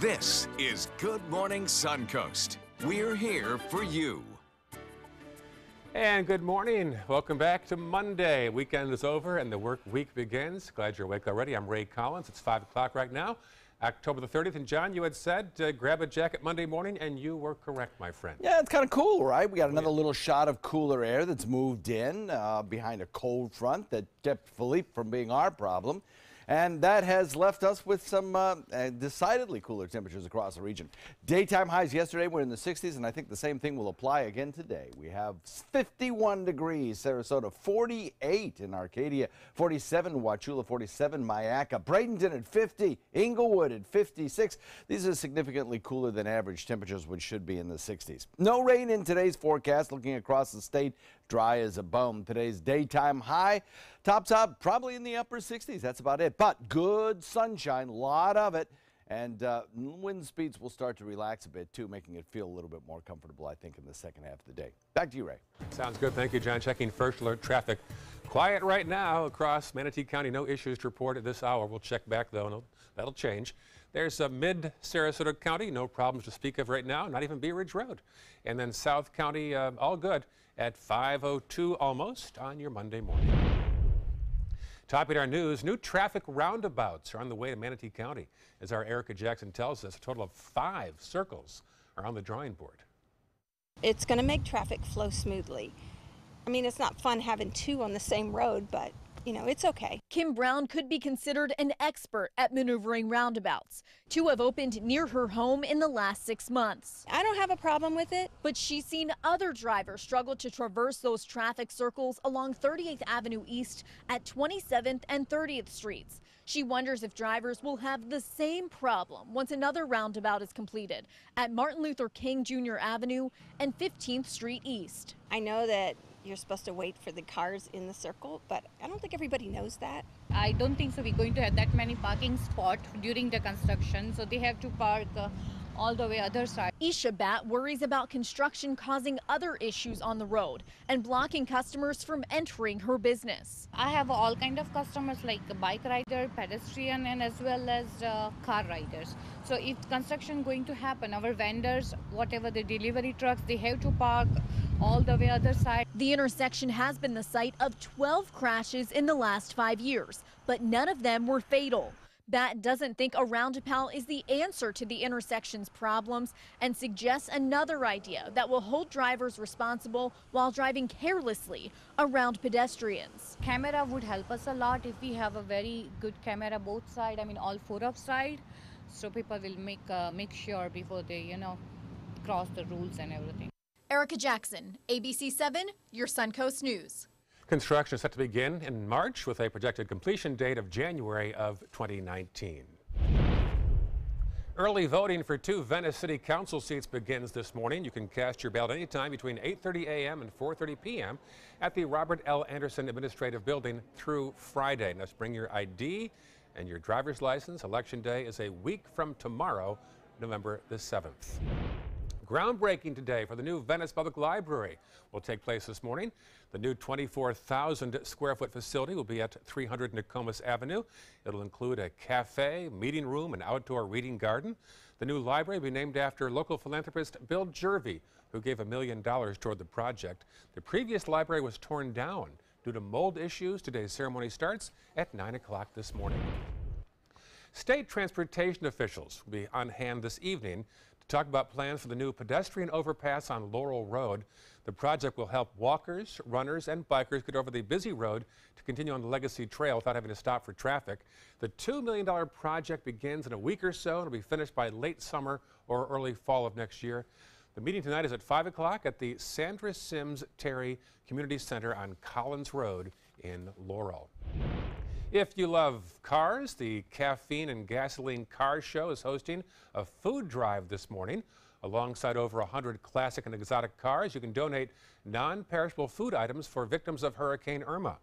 This is Good Morning Suncoast. We're here for you. And good morning. Welcome back to Monday. Weekend is over and the work week begins. Glad you're awake already. I'm Ray Collins. It's 5 o'clock right now, October the 30th. And John, you had said grab a jacket Monday morning, and you were correct, my friend. Yeah, it's kind of cool, right? We got another little shot of cooler air that's moved in behind a cold front that kept Philippe from being our problem. And that has left us with some decidedly cooler temperatures across the region. Daytime highs yesterday were in the 60s, and I think the same thing will apply again today. We have 51 degrees, Sarasota, 48 in Arcadia, 47 Wauchula, 47 Mayaca, Bradenton at 50, Inglewood at 56. These are significantly cooler than average temperatures, which should be in the 60s. No rain in today's forecast. Looking across the state, dry as a bone. Today's daytime high tops out probably in the upper 60s. That's about it. But good sunshine, a lot of it. And wind speeds will start to relax a bit, too, making it feel a little bit more comfortable, I think, in the second half of the day. Back to you, Ray. Sounds good. Thank you, John. Checking first alert traffic. Quiet right now across Manatee County. No issues to report at this hour. We'll check back, though, and that'll change. There's mid-Sarasota County. No problems to speak of right now. Not even Bee Ridge Road. And then South County, all good at 5:02 almost on your Monday morning. Topping our news, new traffic roundabouts are on the way to Manatee County. As our Erica Jackson tells us, a total of 5 circles are on the drawing board. It's going to make traffic flow smoothly. I mean, it's not fun having 2 on the same road, but you know, it's okay. Kim Brown could be considered an expert at maneuvering roundabouts. 2 have opened near her home in the last 6 months. I don't have a problem with it. But she's seen other drivers struggle to traverse those traffic circles along 38th Avenue East at 27th and 30th Streets. She wonders if drivers will have the same problem once another roundabout is completed at Martin Luther King Jr. Avenue and 15th Street East. I know that you're supposed to wait for the cars in the circle, but I don't think everybody knows that. I don't think so. We're going to have that many parking spots during the construction, so they have to park all the way other side. Isha Bat worries about construction causing other issues on the road and blocking customers from entering her business. I have all kind of customers like bike rider, pedestrian, and as well as car riders. So if construction going to happen, our vendors, whatever the delivery trucks, they have to park all the way other side. The intersection has been the site of 12 crashes in the last 5 years, but none of them were fatal. Bat doesn't think a roundabout is the answer to the intersection's problems and suggests another idea that will hold drivers responsible while driving carelessly around pedestrians. Camera would help us a lot if we have a very good camera both sides, I mean all 4 of side, so people will make sure before they, cross the rules and everything. Erica Jackson, ABC 7, your Suncoast News. Construction is set to begin in March with a projected completion date of January of 2019. Early voting for 2 Venice City Council seats begins this morning. You can cast your ballot anytime between 8:30 a.m. and 4:30 p.m. at the Robert L. Anderson Administrative Building through Friday. Now, bring your ID and your driver's license. Election Day is a week from tomorrow, November the 7th. Groundbreaking today for the new Venice Public Library will take place this morning. The new 24,000 square foot facility will be at 300 Nokomis Avenue. It'll include a cafe, meeting room, and outdoor reading garden. The new library will be named after local philanthropist Bill Jervey, who gave $1 million toward the project. The previous library was torn down due to mold issues. Today's ceremony starts at 9 o'clock this morning. State transportation officials will be on hand this evening to talk about plans for the new pedestrian overpass on Laurel Road. The project will help walkers, runners, and bikers get over the busy road to continue on the Legacy Trail without having to stop for traffic. The $2 million project begins in a week or so and will be finished by late summer or early fall of next year. The meeting tonight is at 5 o'clock at the Sandra Sims Terry Community Center on Collins Road in Laurel. If you love cars, the Caffeine and Gasoline Car Show is hosting a food drive this morning. Alongside over 100 classic and exotic cars, you can donate non-perishable food items for victims of Hurricane Irma.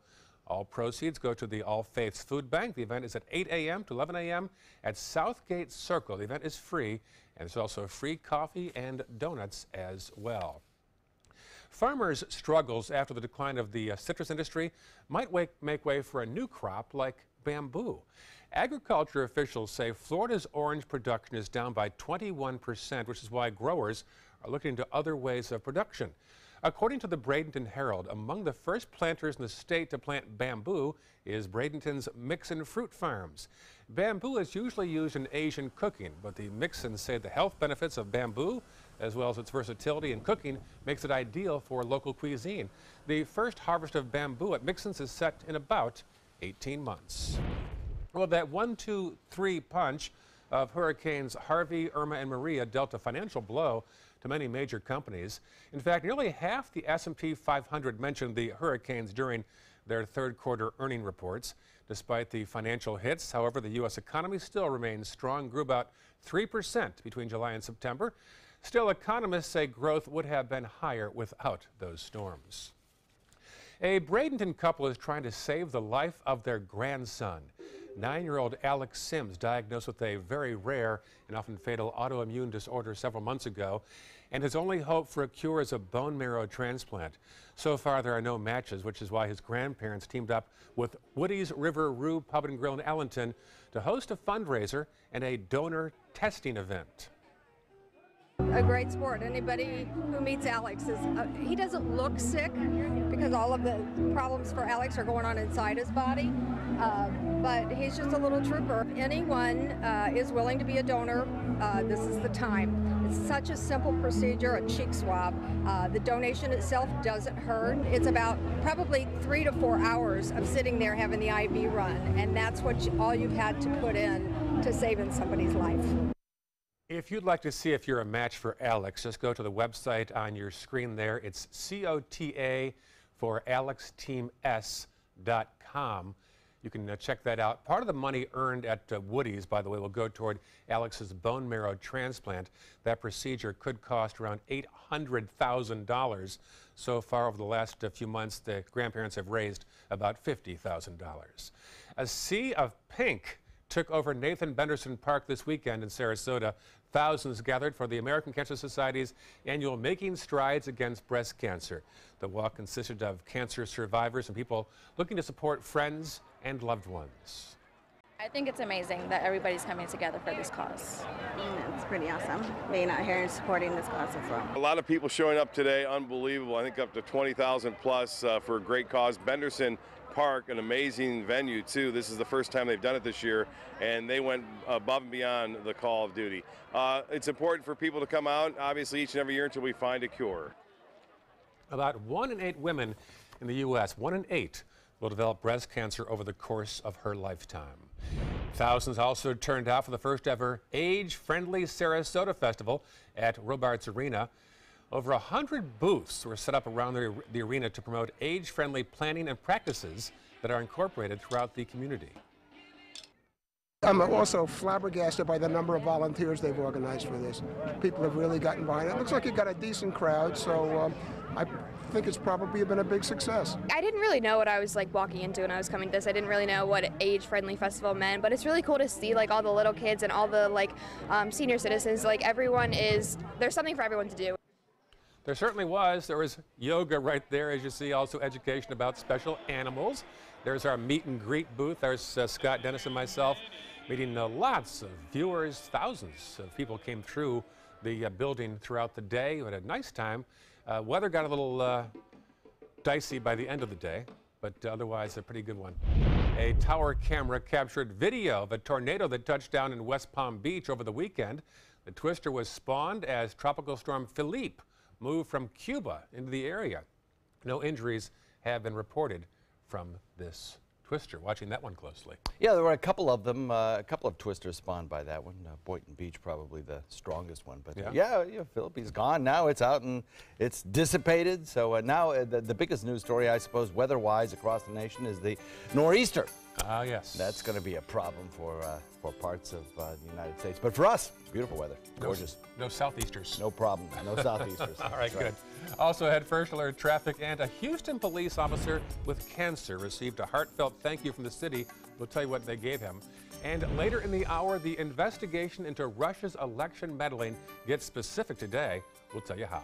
All proceeds go to the All Faiths Food Bank. The event is at 8 a.m. to 11 a.m. at Southgate Circle. The event is free, and there's also free coffee and donuts as well. Farmers' struggles after the decline of the citrus industry might make way for a new crop like bamboo. Agriculture officials say Florida's orange production is down by 21%, which is why growers are looking into other ways of production. According to the Bradenton Herald, among the first planters in the state to plant bamboo is Bradenton's Mixon Fruit Farms. Bamboo is usually used in Asian cooking, but the Mixons say the health benefits of bamboo, as well as its versatility in cooking, makes it ideal for local cuisine. The first harvest of bamboo at Mixon's is set in about 18 months. Well, that 1-2-3 punch of Hurricanes Harvey, Irma, and Maria dealt a financial blow to many major companies. In fact, nearly half the S&P 500 mentioned the hurricanes during their third quarter earning reports. Despite the financial hits, however, the U.S. economy still remains strong, grew about 3% between July and September. Still, economists say growth would have been higher without those storms. A Bradenton couple is trying to save the life of their grandson. 9-year-old Alex Sims, diagnosed with a very rare and often fatal autoimmune disorder several months ago, and his only hope for a cure is a bone marrow transplant. So far, there are no matches, which is why his grandparents teamed up with Woody's River Rue Pub and Grill in Allenton to host a fundraiser and a donor testing event. A great sport. Anybody who meets Alex is, he doesn't look sick because all of the problems for Alex are going on inside his body, but he's just a little trooper. If anyone is willing to be a donor, this is the time. It's such a simple procedure, a cheek swab. The donation itself doesn't hurt. It's about probably 3 to 4 hours of sitting there having the IV run, and that's what all you've had to put in to saving somebody's life. If you'd like to see if you're a match for Alex, just go to the website on your screen there. It's COTA for AlexTeamS.com. You can check that out. Part of the money earned at Woody's, by the way, will go toward Alex's bone marrow transplant. That procedure could cost around $800,000. So far over the last few months, the grandparents have raised about $50,000. A sea of pink took over Nathan Benderson Park this weekend in Sarasota. Thousands gathered for the American Cancer Society's annual Making Strides Against Breast Cancer. The walk consisted of cancer survivors and people looking to support friends and loved ones. I think it's amazing that everybody's coming together for this cause. It's pretty awesome being out here and supporting this cause as well. A lot of people showing up today, unbelievable. I think up to 20,000 plus for a great cause. Benderson Park, an amazing venue too. This is the first time they've done it this year, and they went above and beyond the call of duty. It's important for people to come out, obviously, each and every year until we find a cure. About 1 in 8 women in the U.S., 1 in 8, will develop breast cancer over the course of her lifetime. Thousands also turned out for the first ever age-friendly Sarasota Festival at Robarts Arena. Over 100 booths were set up around the arena to promote age-friendly planning and practices that are incorporated throughout the community. I'm also flabbergasted by the number of volunteers they've organized for this. People have really gotten behind it. It looks like you got a decent crowd, so I think it's probably been a big success. I didn't really know what I was walking into when I was coming to this. I didn't really know what age-friendly festival meant, but it's really cool to see all the little kids and all the senior citizens. There's something for everyone to do. There certainly was. There was yoga right there, as you see, also education about special animals. There's our meet and greet booth. There's Scott, Dennis, and myself meeting lots of viewers. Thousands of people came through the building throughout the day. We had a nice time. Weather got a little dicey by the end of the day, but otherwise a pretty good one. A tower camera captured video of a tornado that touched down in West Palm Beach over the weekend. The twister was spawned as Tropical Storm Philippe moved from Cuba into the area. No injuries have been reported from this twister. Watching that one closely. Yeah, there were a couple of them, a couple of twisters spawned by that one. Boynton Beach probably the strongest one, but yeah, Philippe's gone now. It's out and it's dissipated. So now the biggest news story, I suppose, weather-wise across the nation is the nor'easter. Ah, yes. That's going to be a problem for parts of the United States. But for us, beautiful weather, gorgeous. No southeasters. No problem, no southeasters. All right, good. Also had first alert traffic, and a Houston police officer with cancer received a heartfelt thank you from the city. We'll tell you what they gave him. And later in the hour, the investigation into Russia's election meddling gets specific today. We'll tell you how.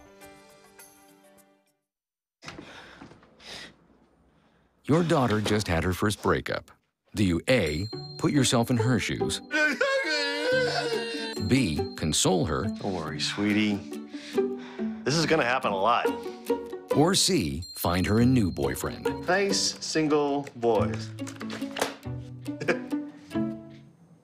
Your daughter just had her first breakup. Do you A, put yourself in her shoes? B, console her? Don't worry, sweetie. This is gonna happen a lot. Or C, find her a new boyfriend? Nice, single boys.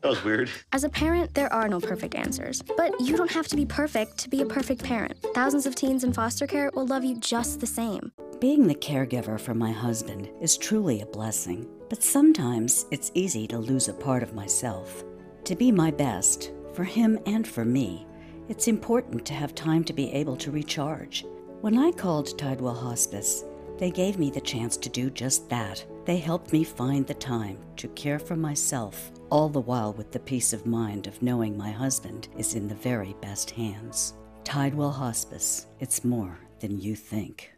That was weird. As a parent, there are no perfect answers. But you don't have to be perfect to be a perfect parent. Thousands of teens in foster care will love you just the same. Being the caregiver for my husband is truly a blessing. But sometimes it's easy to lose a part of myself. To be my best, for him and for me, it's important to have time to be able to recharge. When I called Tidewell Hospice, they gave me the chance to do just that. They helped me find the time to care for myself, all the while with the peace of mind of knowing my husband is in the very best hands. Tidewell Hospice, it's more than you think.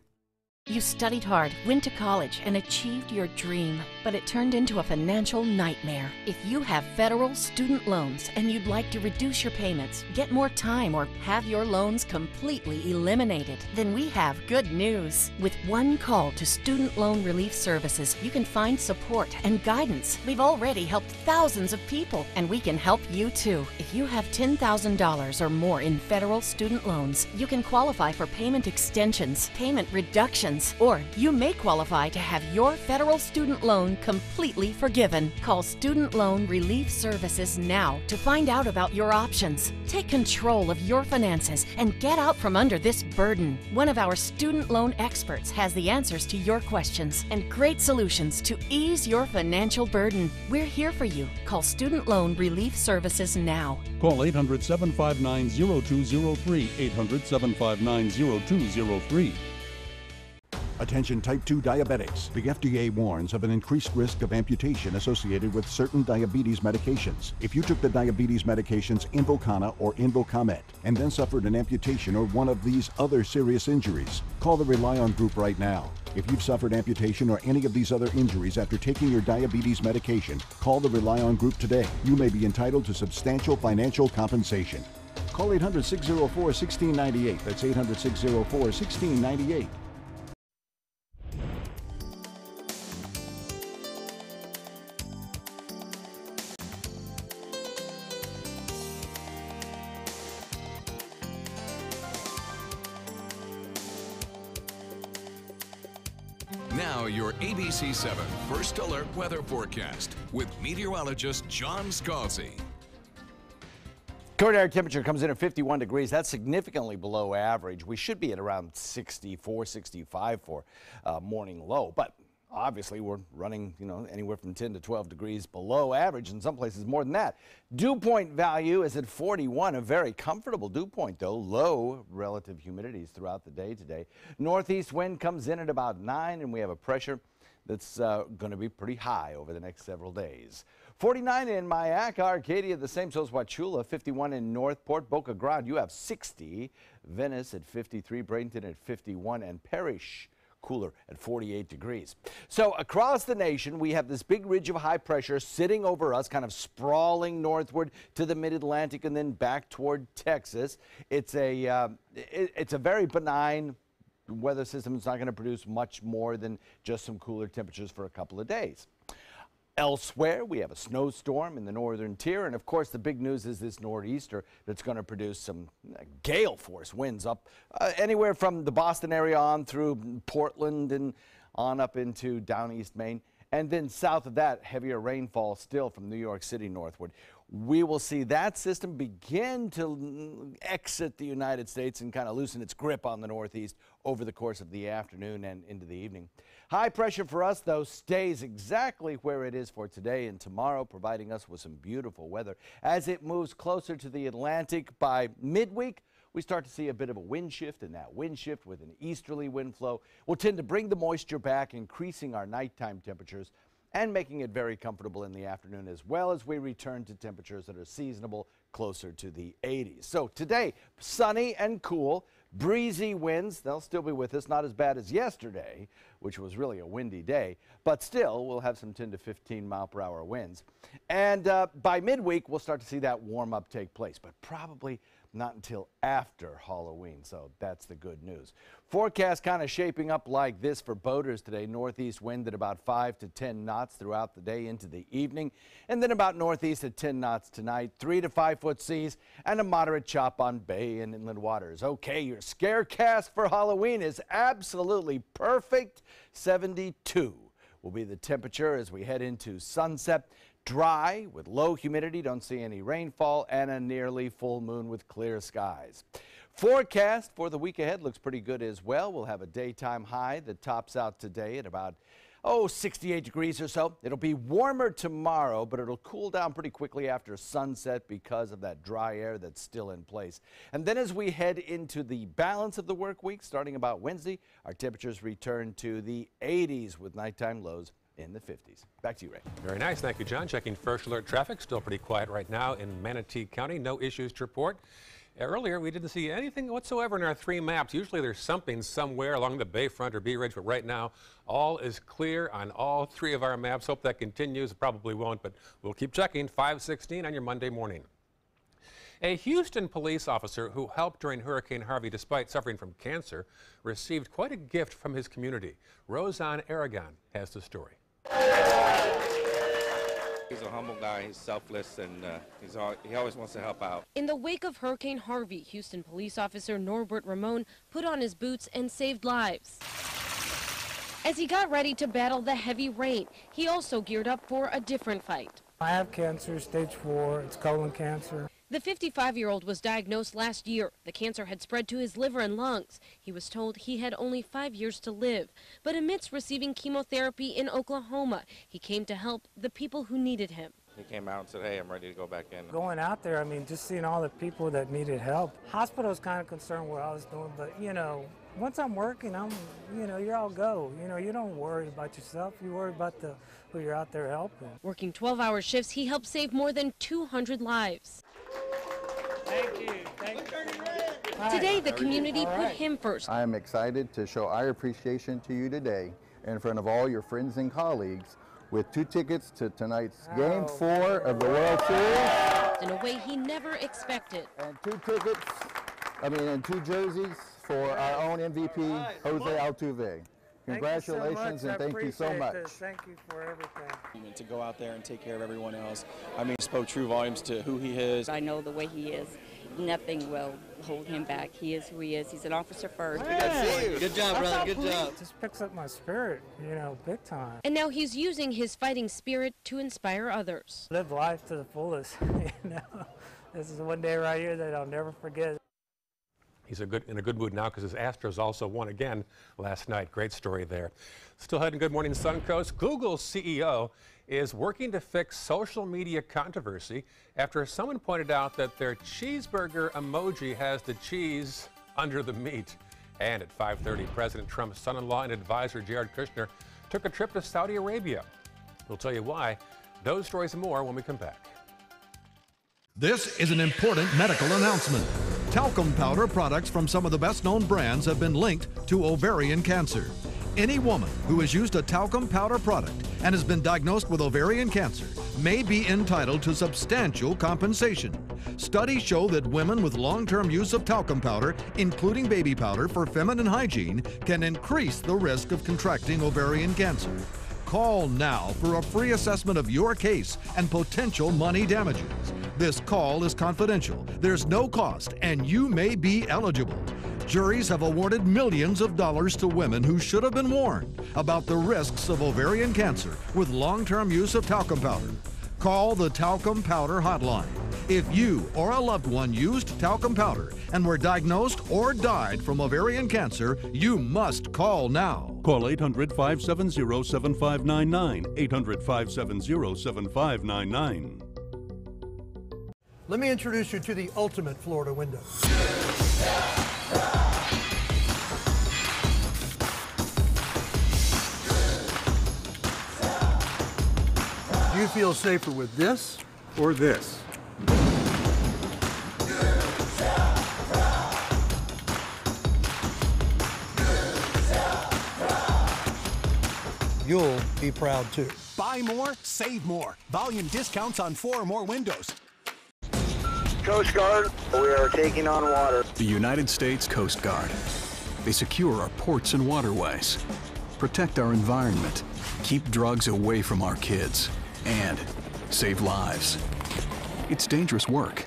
You studied hard, went to college, and achieved your dream, but it turned into a financial nightmare. If you have federal student loans and you'd like to reduce your payments, get more time, or have your loans completely eliminated, then we have good news. With one call to Student Loan Relief Services, you can find support and guidance. We've already helped thousands of people, and we can help you too. If you have $10,000 or more in federal student loans, you can qualify for payment extensions, payment reductions, or you may qualify to have your federal student loan completely forgiven. Call Student Loan Relief Services now to find out about your options. Take control of your finances and get out from under this burden. One of our student loan experts has the answers to your questions and great solutions to ease your financial burden. We're here for you. Call Student Loan Relief Services now. Call 800-759-0203, 800-759-0203. Attention type 2 diabetics. The FDA warns of an increased risk of amputation associated with certain diabetes medications. If you took the diabetes medications Invokana or Invokamet and then suffered an amputation or one of these other serious injuries, call the Rely On Group right now. If you've suffered amputation or any of these other injuries after taking your diabetes medication, call the Rely On Group today. You may be entitled to substantial financial compensation. Call 800-604-1698. That's 800-604-1698. Now your ABC 7 First Alert Weather Forecast with meteorologist John Scalzi. Current air temperature comes in at 51 degrees. That's significantly below average. We should be at around 64, 65 for morning low, but obviously we're running, anywhere from 10 to 12 degrees below average, in some places more than that. Dew point value is at 41, a very comfortable dew point though. Low relative humidities throughout the day today. Northeast wind comes in at about 9, and we have a pressure that's going to be pretty high over the next several days. 49 in Mayaca, Arcadia, the same, so is Wauchula. 51 in Northport, Boca Grande, you have 60. Venice at 53, Bradenton at 51, and Parrish cooler at 48 degrees. So across the nation, we have this big ridge of high pressure sitting over us, kind of sprawling northward to the mid-Atlantic and then back toward Texas. It's a very benign weather system. It's not going to produce much more than just some cooler temperatures for a couple of days. Elsewhere, we have a snowstorm in the northern tier, and of course the big news is this nor'easter that's going to produce some gale force winds up anywhere from the Boston area on through Portland and on up into down East Maine. And then south of that, heavier rainfall still from New York City northward. We will see that system begin to exit the United States and kind of loosen its grip on the Northeast over the course of the afternoon and into the evening. High pressure for us, though, stays exactly where it is for today and tomorrow, providing us with some beautiful weather. As it moves closer to the Atlantic by midweek, we start to see a bit of a wind shift, and that wind shift with an easterly wind flow will tend to bring the moisture back, increasing our nighttime temperatures and making it very comfortable in the afternoon, as well as we return to temperatures that are seasonable closer to the 80s. So today, sunny and cool, breezy winds. They'll still be with us, not as bad as yesterday, which was really a windy day, but still we'll have some 10 to 15 mile per hour winds. And by midweek, we'll start to see that warm up take place, but probably not until after Halloween, so that's the good news. Forecast kind of shaping up like this for boaters today. Northeast wind at about 5 to 10 knots throughout the day into the evening, and then about northeast at 10 knots tonight, 3 to 5 foot seas, and a moderate chop on bay and inland waters. Okay, your scarecast for Halloween is absolutely perfect. 72 will be the temperature as we head into sunset. Dry with low humidity, don't see any rainfall, and a nearly full moon with clear skies. Forecast for the week ahead looks pretty good as well. We'll have a daytime high that tops out today at about 68 degrees or so. It'll be warmer tomorrow, but it'll cool down pretty quickly after sunset because of that dry air that's still in place. And then as we head into the balance of the work week, starting about Wednesday, our temperatures return to the 80s with nighttime lows in the 50s. Back to you, Ray. Very nice. Thank you, John. Checking first alert traffic. Still pretty quiet right now in Manatee County. No issues to report. Earlier, we didn't see anything whatsoever in our 3 maps. Usually there's something somewhere along the Bayfront or Bee Ridge, but right now all is clear on all 3 of our maps. Hope that continues. It probably won't, but we'll keep checking. 5:16 on your Monday morning. A Houston police officer who helped during Hurricane Harvey despite suffering from cancer received quite a gift from his community. Roseanne Aragon has the story. He's a humble guy, he's selfless, and he always wants to help out. In the wake of Hurricane Harvey, Houston police officer Norbert Ramon put on his boots and saved lives. As he got ready to battle the heavy rain, he also geared up for a different fight. I have cancer, stage 4, it's colon cancer. The 55-year-old was diagnosed last year. The cancer had spread to his liver and lungs. He was told he had only 5 years to live. But amidst receiving chemotherapy in Oklahoma, he came to help the people who needed him. He came out and said, hey, I'm ready to go back in. Going out there, I mean, just seeing all the people that needed help. Hospital's kind of concerned what I was doing, but, you know, once I'm working, you're all go. You don't worry about yourself. You worry about who you're out there helping. Working 12-hour shifts, he helped save more than 200 lives. Thank you. Thank you. Today, the community put him first. I am excited to show our appreciation to you today in front of all your friends and colleagues with 2 tickets to tonight's Game 4 of the World Series. In a way he never expected. And 2 tickets, and 2 jerseys for our own MVP, Jose Altuve. Congratulations and thank you so much. Thank you for everything. And to go out there and take care of everyone else, he spoke true volumes to who he is. I know the way he is. Nothing will hold him back. He is who he is. He's an officer first. Good job, brother. Good job. It just picks up my spirit, big time. And now he's using his fighting spirit to inspire others. Live life to the fullest. This is one day right here that I'll never forget. He's in a good mood now because his Astros also won again last night. Great story there. Still ahead in Good Morning Suncoast. Google's CEO is working to fix social media controversy after someone pointed out that their cheeseburger emoji has the cheese under the meat. And at 5:30, President Trump's son-in-law and advisor Jared Kushner took a trip to Saudi Arabia. We'll tell you why. Those stories and more when we come back. This is an important medical announcement. Talcum powder products from some of the best-known brands have been linked to ovarian cancer. Any woman who has used a talcum powder product and has been diagnosed with ovarian cancer may be entitled to substantial compensation. Studies show that women with long-term use of talcum powder, including baby powder for feminine hygiene, can increase the risk of contracting ovarian cancer. Call now for a free assessment of your case and potential money damages. This call is confidential, there's no cost, and you may be eligible. Juries have awarded millions of dollars to women who should have been warned about the risks of ovarian cancer with long-term use of talcum powder. Call the Talcum Powder Hotline. If you or a loved one used talcum powder and were diagnosed or died from ovarian cancer, you must call now. Call 800-570-7599, 800-570-7599. Let me introduce you to the ultimate Florida window. Do you feel safer with this or this? you'll be proud too. Buy more, save more. Volume discounts on 4 or more windows. Coast Guard, we are taking on water. The United States Coast Guard. They secure our ports and waterways, protect our environment, keep drugs away from our kids, and save lives. It's dangerous work.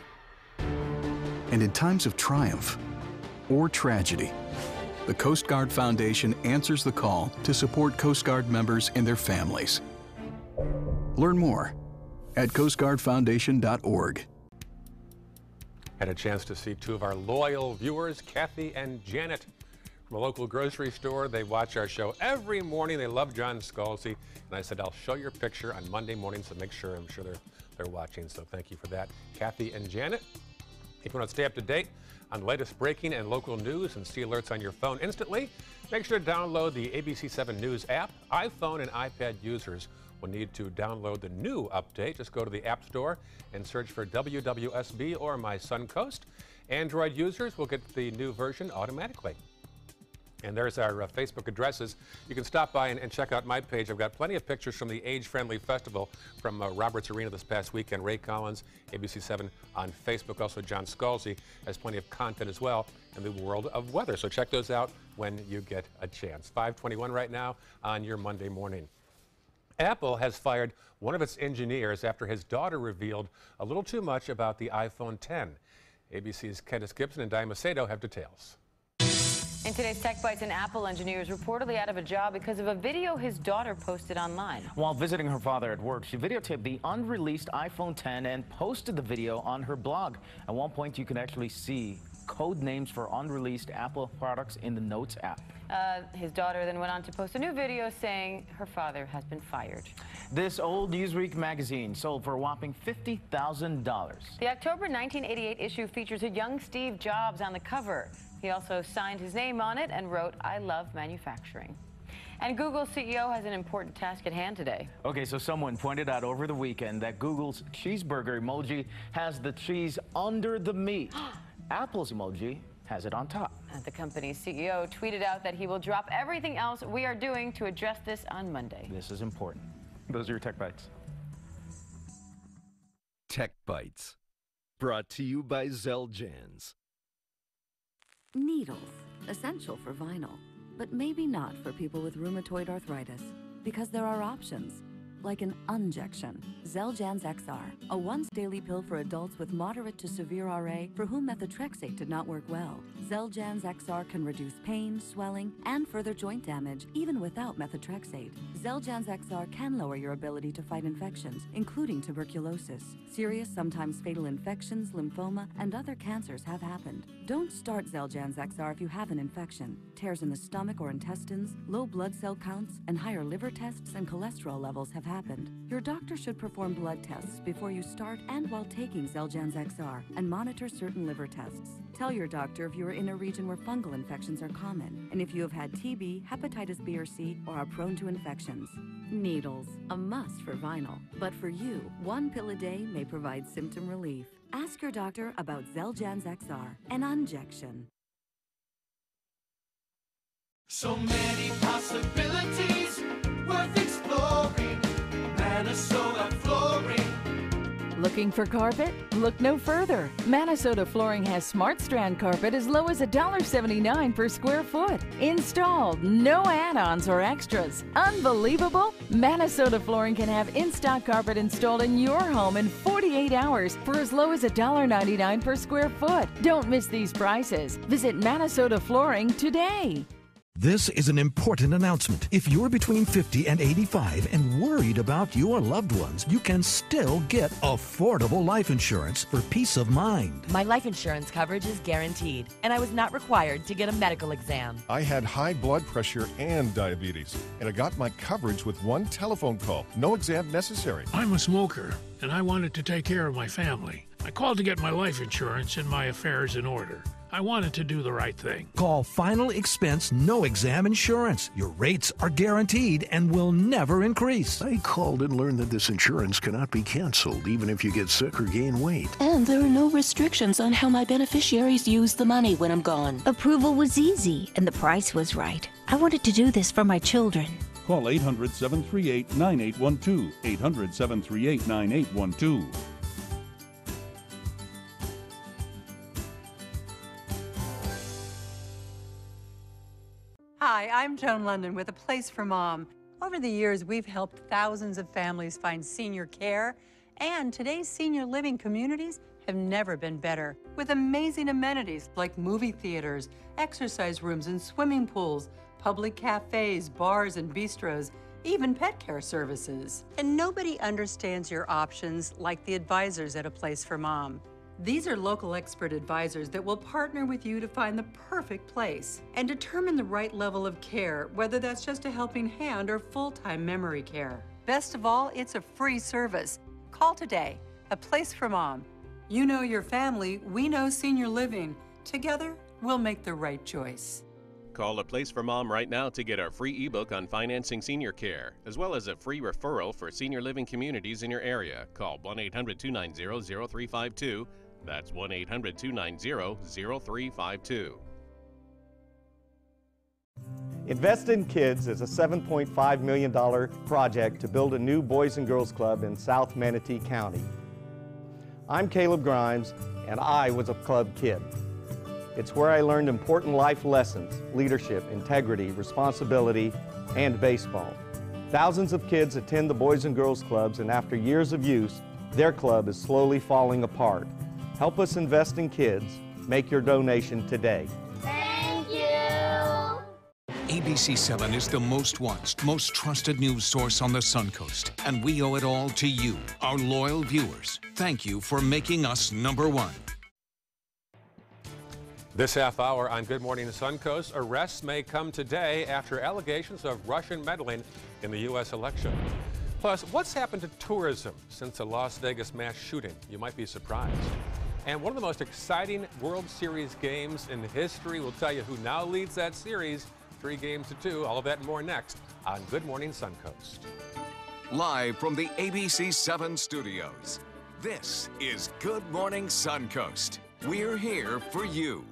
And in times of triumph or tragedy, the Coast Guard Foundation answers the call to support Coast Guard members and their families. Learn more at coastguardfoundation.org. Had a chance to see two of our loyal viewers, Kathy and Janet, from a local grocery store. They watch our show every morning. They love John Scalzi. And I said, I'll show your picture on Monday morning, so I'm sure they're watching. So thank you for that, Kathy and Janet. If you want to stay up to date on the latest breaking and local news and see alerts on your phone instantly, make sure to download the ABC7 News app. iPhone and iPad users will need to download the new update. Just go to the App Store and search for WWSB or My Suncoast. Android users will get the new version automatically. And there's our Facebook addresses. You can stop by and check out my page. I've got plenty of pictures from the age-friendly festival from Roberts Arena this past weekend. Ray Collins, ABC7 on Facebook. Also, John Scalzi has plenty of content as well in the world of weather. So check those out when you get a chance. 5:21 right now on your Monday morning. Apple has fired one of its engineers after his daughter revealed a little too much about the iPhone 10. ABC's Candace Gibson and Di Macedo have details. In today's Tech Bites, an Apple engineer is reportedly out of a job because of a video his daughter posted online. While visiting her father at work, she videotaped the unreleased iPhone 10 and posted the video on her blog. At one point, you can actually see code names for unreleased Apple products in the Notes app. His daughter then went on to post a new video saying her father has been fired. This old Newsweek magazine sold for a whopping $50,000. The October 1988 issue features a young Steve Jobs on the cover. He also signed his name on it and wrote, "I love manufacturing." And Google's CEO has an important task at hand today. Okay, so someone pointed out over the weekend that Google's cheeseburger emoji has the cheese under the meat. Apple's emoji has it on top. The company's CEO tweeted out that he will drop everything else we are doing to address this on Monday. This is important. Those are your Tech Bites. Tech Bites, brought to you by Xeljanz. Needles, essential for vinyl, but maybe not for people with rheumatoid arthritis, because there are options, like an unjection. Xeljanz XR, a once-daily pill for adults with moderate to severe RA for whom methotrexate did not work well. Xeljanz XR can reduce pain, swelling, and further joint damage, even without methotrexate. Xeljanz XR can lower your ability to fight infections, including tuberculosis. Serious, sometimes fatal infections, lymphoma, and other cancers have happened. Don't start Xeljanz XR if you have an infection. Tears in the stomach or intestines, low blood cell counts, and higher liver tests and cholesterol levels have happened. Your doctor should perform blood tests before you start and while taking Xeljanz XR and monitor certain liver tests. Tell your doctor if you are in a region where fungal infections are common, and if you have had TB, hepatitis B or C, or are prone to infections. Needles, a must for vinyl. But for you, one pill a day may provide symptom relief. Ask your doctor about Xeljanz XR, an injection. So many possibilities worth exploring. Minnesota Flooring. Looking for carpet? Look no further. Minnesota Flooring has Smart Strand carpet as low as $1.79 per square foot. Installed, no add-ons or extras. Unbelievable? Minnesota Flooring can have in-stock carpet installed in your home in 48 hours for as low as $1.99 per square foot. Don't miss these prices. Visit Minnesota Flooring today. This is an important announcement. If you're between 50 and 85 and worried about your loved ones, you can still get affordable life insurance for peace of mind. My life insurance coverage is guaranteed, and I was not required to get a medical exam. I had high blood pressure and diabetes, and I got my coverage with one telephone call. No exam necessary. I'm a smoker, and I wanted to take care of my family. I called to get my life insurance and my affairs in order. I wanted to do the right thing. Call Final Expense No Exam Insurance. Your rates are guaranteed and will never increase. I called and learned that this insurance cannot be canceled even if you get sick or gain weight. And there are no restrictions on how my beneficiaries use the money when I'm gone. Approval was easy and the price was right. I wanted to do this for my children. Call 800-738-9812. 800-738-9812. Hi, I'm Joan London with A Place for Mom. Over the years, we've helped thousands of families find senior care, and today's senior living communities have never been better. With amazing amenities like movie theaters, exercise rooms and swimming pools, public cafes, bars and bistros, even pet care services. And nobody understands your options like the advisors at A Place for Mom. These are local expert advisors that will partner with you to find the perfect place and determine the right level of care, whether that's just a helping hand or full-time memory care. Best of all, it's a free service. Call today. A Place for Mom. You know your family, we know senior living. Together, we'll make the right choice. Call A Place for Mom right now to get our free ebook on financing senior care, as well as a free referral for senior living communities in your area. Call 1-800-290-0352. That's 1-800-290-0352. Invest in Kids is a $7.5 million project to build a new Boys and Girls Club in South Manatee County. I'm Caleb Grimes, and I was a club kid. It's where I learned important life lessons, leadership, integrity, responsibility, and baseball. Thousands of kids attend the Boys and Girls Clubs, and after years of use, their club is slowly falling apart. Help us invest in kids. Make your donation today. Thank you. ABC7 is the most watched, most trusted news source on the Suncoast, and we owe it all to you, our loyal viewers. Thank you for making us #1. This half hour on Good Morning Suncoast, arrests may come today after allegations of Russian meddling in the U.S. election. Plus, what's happened to tourism since the Las Vegas mass shooting? You might be surprised. And one of the most exciting World Series games in history will tell you who now leads that series, 3-2. All of that and more next on Good Morning Suncoast. Live from the ABC7 studios, this is Good Morning Suncoast. We're here for you.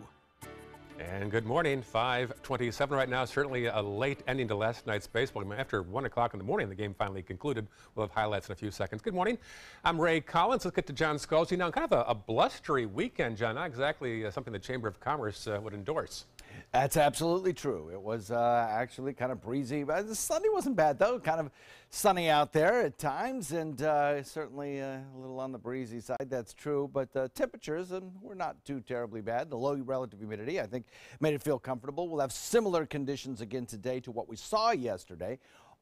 And good morning, 5:27 right now. Certainly a late ending to last night's baseball game. After 1 o'clock in the morning, the game finally concluded. We'll have highlights in a few seconds. Good morning. I'm Ray Collins. Let's get to John Scalzi now. Kind of a blustery weekend, John. Not exactly something the Chamber of Commerce would endorse. That's absolutely true. It was actually kind of breezy. The Sunday wasn't bad, though. Kind of sunny out there at times, and certainly a little on the breezy side. That's true. But the temperatures were not too terribly bad. The low relative humidity, I think, made it feel comfortable. We'll have similar conditions again today to what we saw yesterday.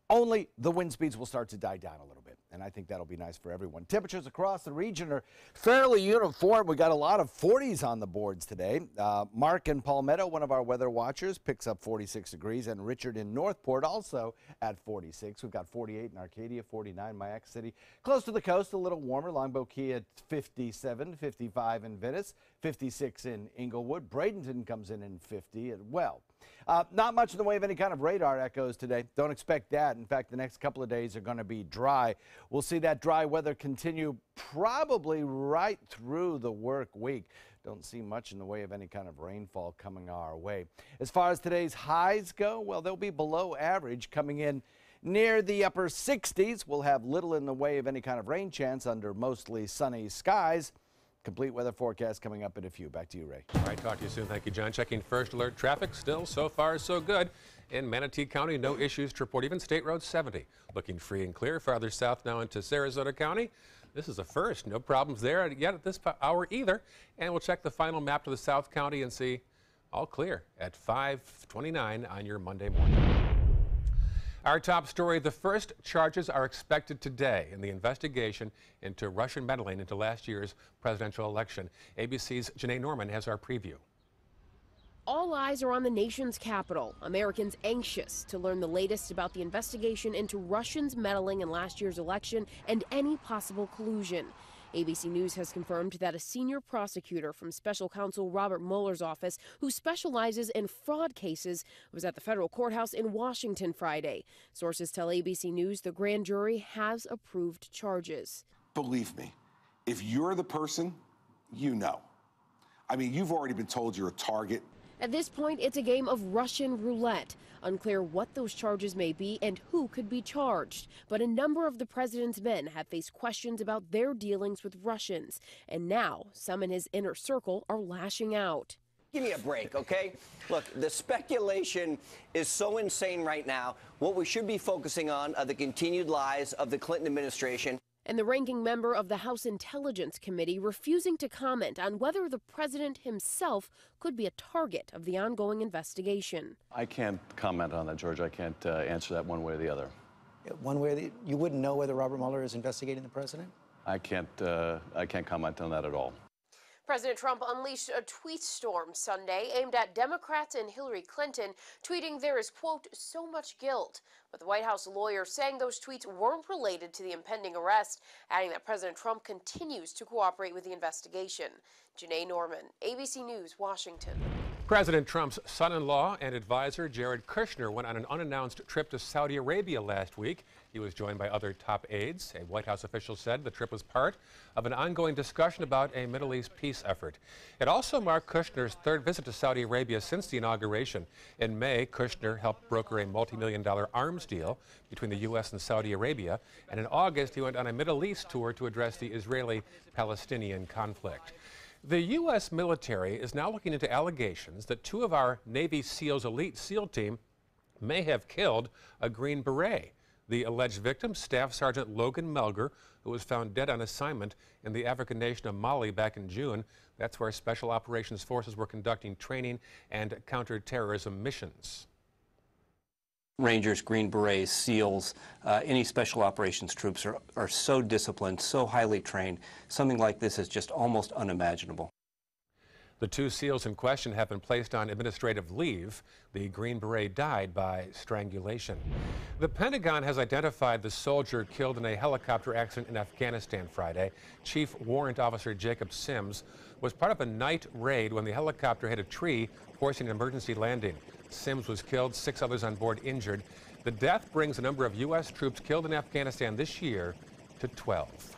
Only the wind speeds will start to die down a little bit, and I think that'll be nice for everyone. Temperatures across the region are fairly uniform. We got a lot of 40s on the boards today. Mark in Palmetto, one of our weather watchers, picks up 46 degrees, and Richard in Northport also at 46. We've got 48 in Arcadia, 49 Mayac City. Close to the coast, a little warmer. Longboat Key at 57, 55 in Venice, 56 in Inglewood. Bradenton comes in 50 as well. Not much in the way of any kind of radar echoes today. Don't expect that. In fact, the next couple of days are going to be dry. We'll see that dry weather continue probably right through the work week. Don't see much in the way of any kind of rainfall coming our way. As far as today's highs go, well, they'll be below average, coming in near the upper 60s. We'll have little in the way of any kind of rain chance under mostly sunny skies. Complete weather forecast coming up in a few. Back to you, Ray. All right, talk to you soon. Thank you, John. Checking first alert traffic. Still, so far, so good. In Manatee County, no issues to report. Even State Road 70 looking free and clear. Farther south now into Sarasota County. This is a first. No problems there yet at this hour either. And we'll check the final map to the South County and see all clear at 5:29 on your Monday morning. Our top story, the first charges are expected today in the investigation into Russian meddling into last year's presidential election. ABC's Janae Norman has our preview. All eyes are on the nation's capital. Americans anxious to learn the latest about the investigation into Russians meddling in last year's election and any possible collusion. ABC News has confirmed that a senior prosecutor from special counsel Robert Mueller's office, who specializes in fraud cases, was at the federal courthouse in Washington Friday. Sources tell ABC News the grand jury has approved charges. Believe me, if you're the person, you know. I mean, you've already been told you're a target. At this point, it's a game of Russian roulette. Unclear what those charges may be and who could be charged. But a number of the president's men have faced questions about their dealings with Russians. And now, some in his inner circle are lashing out. Give me a break, okay? Look, the speculation is so insane right now. What we should be focusing on are the continued lies of the Clinton administration. And the ranking member of the House Intelligence Committee refusing to comment on whether the president himself could be a target of the ongoing investigation. I can't comment on that, George. I can't answer that one way or the other. One way or the, you wouldn't know whether Robert Mueller is investigating the president? I can't comment on that at all. President Trump unleashed a tweet storm Sunday aimed at Democrats and Hillary Clinton, tweeting there is, quote, so much guilt. But the White House lawyer saying those tweets weren't related to the impending arrest, adding that President Trump continues to cooperate with the investigation. Janae Norman, ABC News, Washington. President Trump's son-in-law and advisor, Jared Kushner, went on an unannounced trip to Saudi Arabia last week. He was joined by other top aides. A White House official said the trip was part of an ongoing discussion about a Middle East peace effort. It also marked Kushner's third visit to Saudi Arabia since the inauguration. In May, Kushner helped broker a multi-million-dollar arms deal between the U.S. and Saudi Arabia. And in August, he went on a Middle East tour to address the Israeli-Palestinian conflict. The U.S. military is now looking into allegations that two of our Navy SEALs elite SEAL team may have killed a Green Beret. The alleged victim, Staff Sergeant Logan Melger, who was found dead on assignment in the African nation of Mali back in June. That's where Special Operations Forces were conducting training and counterterrorism missions. Rangers, Green Berets, SEALs, any special operations troops are so disciplined, so highly trained. Something like this is just almost unimaginable. The two SEALs in question have been placed on administrative leave. The Green Beret died by strangulation. The Pentagon has identified the soldier killed in a helicopter accident in Afghanistan Friday. Chief Warrant Officer Jacob Sims was part of a night raid when the helicopter hit a tree, forcing an emergency landing. Sims was killed, 6 others on board injured. The death brings the number of U.S. troops killed in Afghanistan this year to 12.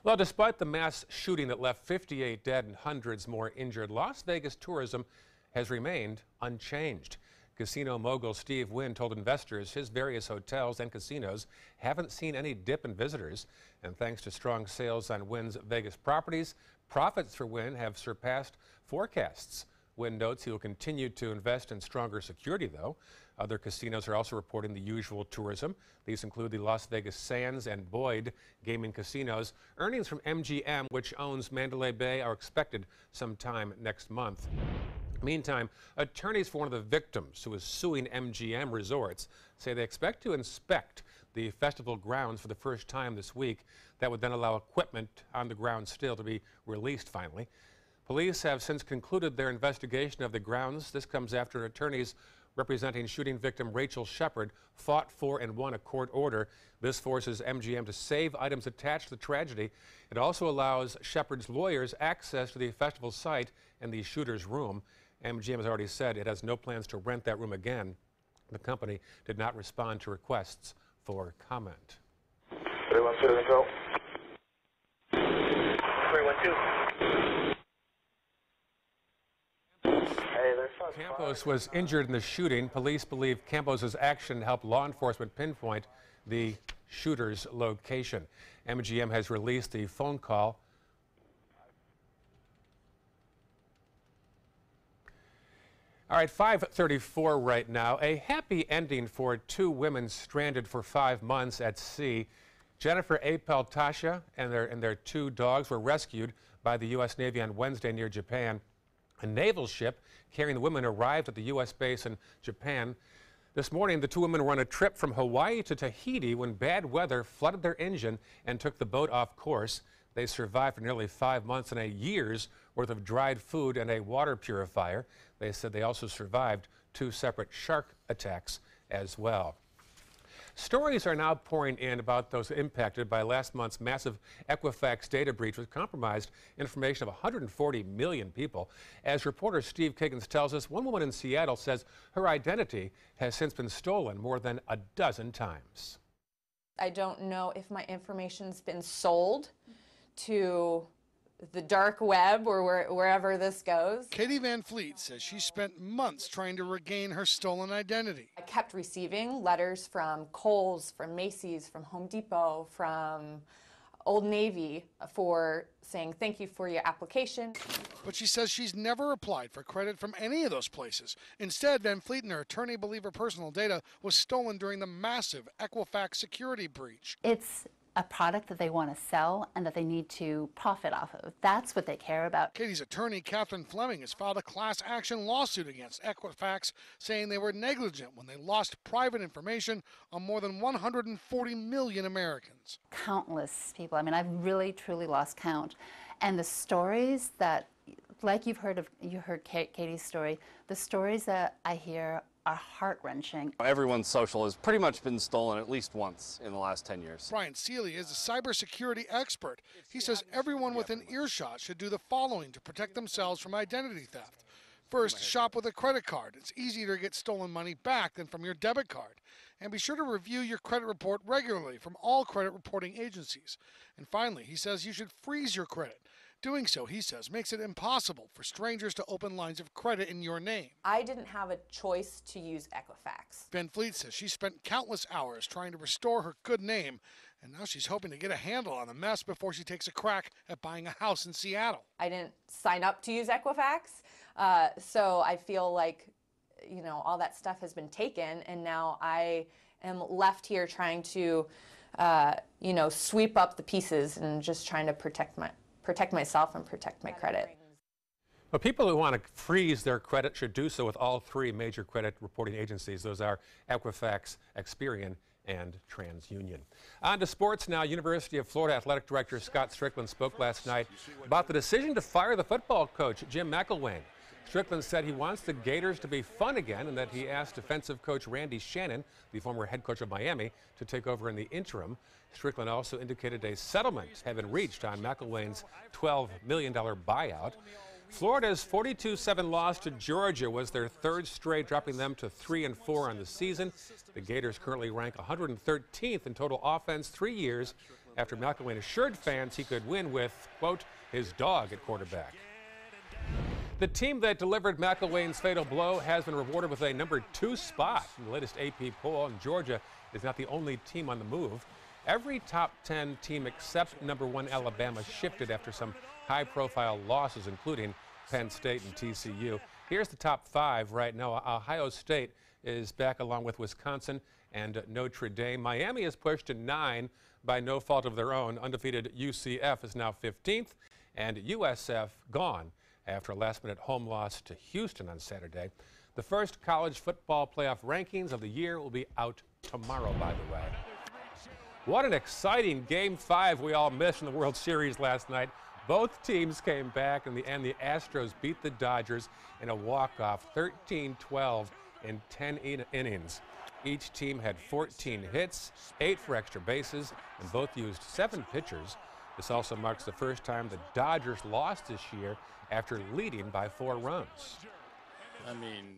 Well, despite the mass shooting that left 58 dead and hundreds more injured, Las Vegas tourism has remained unchanged. Casino mogul Steve Wynn told investors his various hotels and casinos haven't seen any dip in visitors. And thanks to strong sales on Wynn's Vegas properties, profits for Wynn have surpassed forecasts. Wynn notes he will continue to invest in stronger security, though. Other casinos are also reporting the usual tourism. These include the Las Vegas Sands and Boyd gaming casinos. Earnings from MGM, which owns Mandalay Bay, are expected sometime next month. Meantime, attorneys for one of the victims who is suing MGM Resorts say they expect to inspect the festival grounds for the first time this week. That would then allow equipment on the ground still to be released finally. Police have since concluded their investigation of the grounds. This comes after attorneys representing shooting victim Rachel Shepard fought for and won a court order. This forces MGM to save items attached to the tragedy. It also allows Shepard's lawyers access to the festival site and the shooter's room. MGM has already said it has no plans to rent that room again. The company did not respond to requests for comment. 312, go. 312. Campos was injured in the shooting. Police believe Campos' action helped law enforcement pinpoint the shooter's location. MGM has released the phone call. All right, 5:34 right now. A happy ending for two women stranded for 5 months at sea. Jennifer A. Peltasha and their 2 dogs were rescued by the U.S. Navy on Wednesday near Japan. A naval ship carrying the women arrived at the U.S. base in Japan. This morning, the 2 women were on a trip from Hawaii to Tahiti when bad weather flooded their engine and took the boat off course. They survived for nearly 5 months and a year's worth of dried food and a water purifier. They said they also survived 2 separate shark attacks as well. Stories are now pouring in about those impacted by last month's massive Equifax data breach, which compromised information of 140 million people. As reporter Steve Kiggins tells us, one woman in Seattle says her identity has since been stolen more than a dozen times. I don't know if my information's been sold to the dark web or wherever this goes. Katie Van Fleet says she spent months trying to regain her stolen identity. I kept receiving letters from Kohl's, from Macy's, from Home Depot, from Old Navy for saying thank you for your application. But she says she's never applied for credit from any of those places. Instead, Van Fleet and her attorney believe her personal data was stolen during the massive Equifax security breach. It's a product that they want to sell and that they need to profit off of. That's what they care about. Katie's attorney, Catherine Fleming, has filed a class action lawsuit against Equifax, saying they were negligent when they lost private information on more than 140 million Americans. Countless people. I mean, I've really, truly lost count. And the stories that, like you heard Katie's story, the stories that I hear are heart-wrenching. Everyone's social has pretty much been stolen at least once in the last 10 years. Brian Seeley is a cybersecurity expert. He says everyone within earshot should do the following to protect themselves from identity theft. First, shop with a credit card. It's easier to get stolen money back than from your debit card. And be sure to review your credit report regularly from all credit reporting agencies. And finally, he says you should freeze your credit. Doing so, he says, makes it impossible for strangers to open lines of credit in your name. I didn't have a choice to use Equifax. Van Fleet says she spent countless hours trying to restore her good name, and now she's hoping to get a handle on the mess before she takes a crack at buying a house in Seattle. I didn't sign up to use Equifax, so I feel like, you know, all that stuff has been taken, and now I am left here trying to, you know, sweep up the pieces and just trying to protect myself and protect my credit. But people who want to freeze their credit should do so with all three major credit reporting agencies. Those are Equifax, Experian, and TransUnion. On to sports now. University of Florida Athletic Director Scott Strickland spoke last night about the decision to fire the football coach, Jim McElwain. Strickland said he wants the Gators to be fun again and that he asked defensive coach Randy Shannon, the former head coach of Miami, to take over in the interim. Strickland also indicated a settlement had been reached on McElwain's $12 million buyout. Florida's 42-7 loss to Georgia was their third straight, dropping them to 3-4 on the season. The Gators currently rank 113th in total offense 3 years after McElwain assured fans he could win with, quote, his dog at quarterback. The team that delivered McElwain's fatal blow has been rewarded with a number 2 spot in the latest AP poll, and Georgia is not the only team on the move. Every top 10 team except number 1 Alabama shifted after some high-profile losses, including Penn State and TCU. Here's the top 5 right now. Ohio State is back along with Wisconsin and Notre Dame. Miami is pushed to 9 by no fault of their own. Undefeated UCF is now 15th, and USF gone after a last-minute home loss to Houston on Saturday. The first college football playoff rankings of the year will be out tomorrow, by the way. What an exciting Game 5 we all missed in the World Series last night. Both teams came back. In the end, the Astros beat the Dodgers in a walk-off 13-12 in 10 innings. Each team had 14 hits, 8 for extra bases, and both used 7 pitchers. This also marks the first time the Dodgers lost this year after leading by 4 runs. I mean,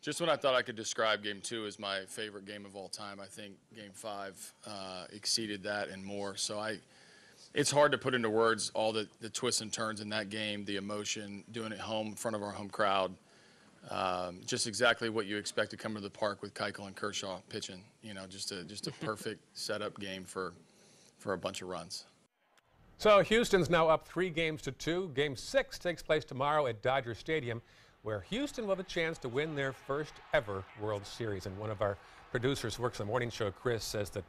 just when I thought I could describe Game 2 as my favorite game of all time, I think Game 5 exceeded that and more. So it's hard to put into words all the twists and turns in that game, the emotion, doing it home in front of our home crowd. Just exactly what you expect to come to the park with Keuchel and Kershaw pitching. You know, just a perfect setup game for a bunch of runs. So Houston's now up 3-2. Game 6 takes place tomorrow at Dodger Stadium, where Houston will have a chance to win their first ever World Series. And one of our producers who works on the morning show, Chris, says that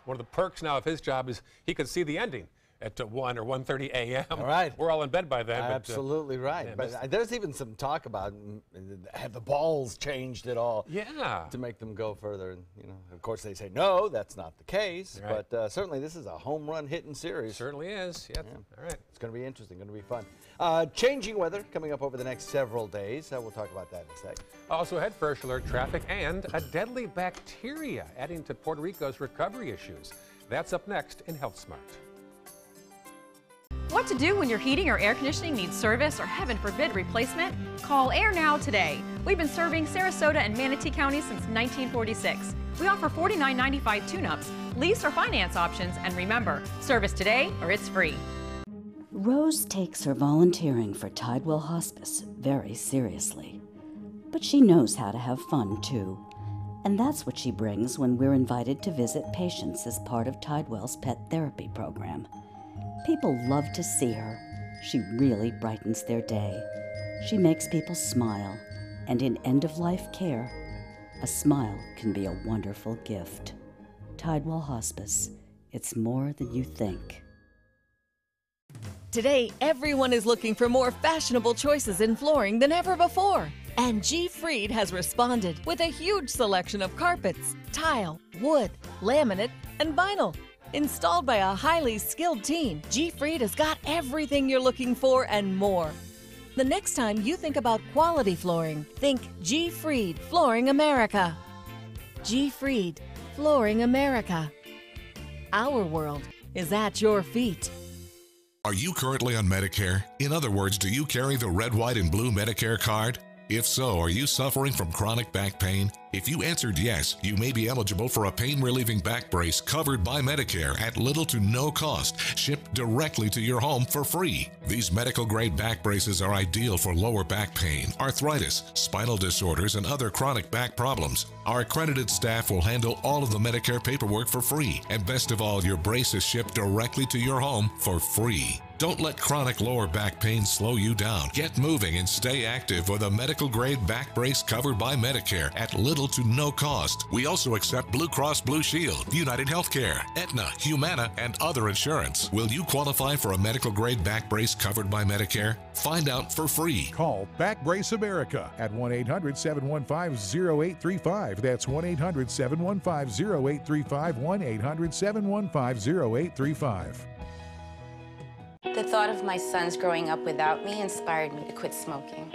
one of the perks now of his job is he can see the ending at 1 or 1:30 a.m. All right. We're all in bed by then. Absolutely right. Yeah, but there's even some talk about have the balls changed at all? Yeah. To make them go further. And, you know, of course they say no, that's not the case. Right. But certainly this is a home run hitting series. Certainly is. Yep. Yeah. All right. It's going to be interesting. Going to be fun. Changing weather coming up over the next several days. We'll talk about that in a second. Also head first alert traffic and a deadly bacteria adding to Puerto Rico's recovery issues. That's up next in Health Smart. What to do when your heating or air conditioning needs service or, heaven forbid, replacement? Call Air Now today. We've been serving Sarasota and Manatee County since 1946. We offer $49.95 tune-ups, lease or finance options, and remember, service today or it's free. Rose takes her volunteering for Tidewell Hospice very seriously. But she knows how to have fun, too. And that's what she brings when we're invited to visit patients as part of Tidewell's pet therapy program. People love to see her. She really brightens their day. She makes people smile. And in end-of-life care, a smile can be a wonderful gift. Tidewell Hospice. It's more than you think. Today, everyone is looking for more fashionable choices in flooring than ever before. And G. Fried has responded with a huge selection of carpets, tile, wood, laminate, and vinyl. Installed by a highly skilled team, G. Fried has got everything you're looking for and more. The next time you think about quality flooring, think G. Fried Flooring America. G. Fried Flooring America. Our world is at your feet. Are you currently on Medicare? In other words, do you carry the red, white, and blue Medicare card? If so, are you suffering from chronic back pain? If you answered yes, you may be eligible for a pain-relieving back brace covered by Medicare at little to no cost, shipped directly to your home for free. These medical-grade back braces are ideal for lower back pain, arthritis, spinal disorders, and other chronic back problems. Our accredited staff will handle all of the Medicare paperwork for free, and best of all, your brace is shipped directly to your home for free. Don't let chronic lower back pain slow you down. Get moving and stay active with a medical-grade back brace covered by Medicare at little to no cost. We also accept Blue Cross Blue Shield, United Healthcare, Aetna, Humana, and other insurance. Will you qualify for a medical-grade back brace covered by Medicare? Find out for free. Call Back Brace America at 1-800-715-0835. That's 1-800-715-0835, 1-800-715-0835. The thought of my sons growing up without me inspired me to quit smoking.